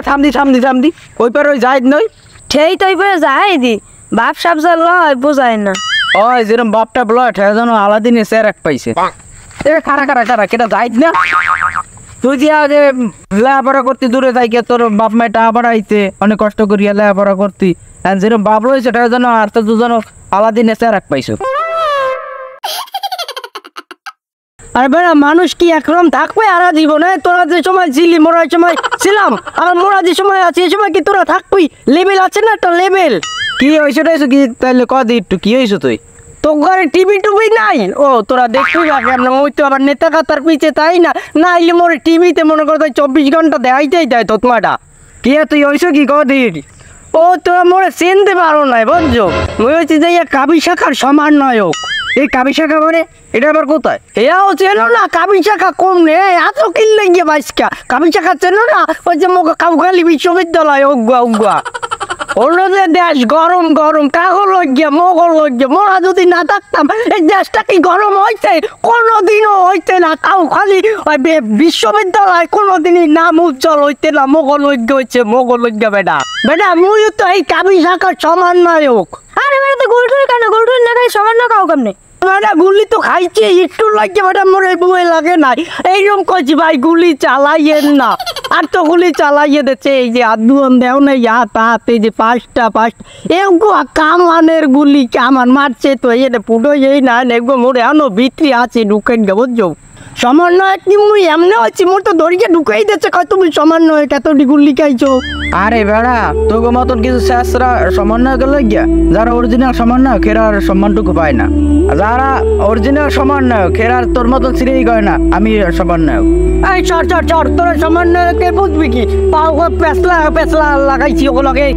থামদি ওই পার ওই যাই নই সেই তো পরে যাই দি বাপ সাপ যা লয় বোঝায় না ওই যেরকম বাপটা ব্লড হ্যাঁ যেন আলাদিনে স্যার এক পাইছে খারা কেটা যাইত না তুই যে লেখাপড়া করতি দূরে যাই কে তোর বাপ মায় টাকা পাড়াইছে অনেক কষ্ট করিয়া লেখাপড়া করতি যেরকম বাপ রয়েছে সেটা যেন আর তো দুজন আলাদিনে স্যার এক পাইছো। আর বেড়া মানুষ কি একরকম থাকবে আর জীবনে তোরা যে সময় ছিলি মোরার সময় ছিলাম আর মোরা যে সময় আছে এই সময় কি তোরা থাকবি লেভেল আছে না একটা লেভেল কি হয়েছে কি তাহলে কদি একটু কি হয়েছে তুই তো ঘরে টিভি টুবি নাই ও তোরা দেখবি ওই তো আবার নেতা কাতার পিছে তাই না না এলে মোর টিভিতে মনে করো 24 ঘন্টা দেখাইতেই দেয় তো তোমাটা কি তুই হয়েছে কি কদিন ও তোরা মোরে চিনতে পারো নাই বুঝছো ওই হচ্ছে যে কাবি শাখার সমন্বয়ক এই কাবি শাখা মানে এটা আবার কোথায় এও চেনো না কাবি শাখা কম নে এত কিনলে গিয়ে বাইসকা কাবি শাখা চেনো না ওই যে কাউখালী বিশ্ববিদ্যালয় উগুয়া অন্যদের দেশ গরম গরম কাগল লজ্ঞা মোগল লজ্ঞা মোরা যদি না থাকতাম এই দেশটা কি গরম হইতে কোনোদিনও হইতে না কাউখালী বিশ্ববিদ্যালয় কোনোদিনই নাম উজ্জ্বল হইতে না মোগল লজ্ঞা হইছে মোগল লজ্ঞা বেটা মুই তো এই কাবি শাখার সমন্বয়ক আরে বেটা তো গোলটুর কেন গোলটুর না খাই সমন্বয় কাউ কেমনে বেটা গুলি তো খাইছে একটু লাগে বেটা মোরে বউয়ে লাগে নাই এইরকম কইছি ভাই গুলি চালাইয়েন না আর তো গুলি চালাইয়ে দিচ্ছে এই যে আদুন দেও না হাতে যে পাঁচটা এগুলো কামানের গুলি কামান মারছে তো এই পুরো এই না এগুলো মোরে আনো ভিতরি আছে ঢুকেন গে বুঝছো সমন্বয় কি মুই এমনি হচ্ছি মোর তো দড়িকে ঢুকাই দিচ্ছে কয় তুমি সমন্বয় এতটি গুলি খাইছো আরে বেড়া তোকে মতন কিছু শেষরা সমন্বয় করলে গিয়া যারা অরিজিনাল সমন্বয় খেরার সম্মানটুকু পায় না যারা অরিজিনাল সমন্বয় খেরার তোর মতন সিরিয়াই করে না আমি সমন্বয়ক এই চর তোর সমন্বয়কে বুঝবি কি পাও পেছলা লাগাইছি ওগুলোকে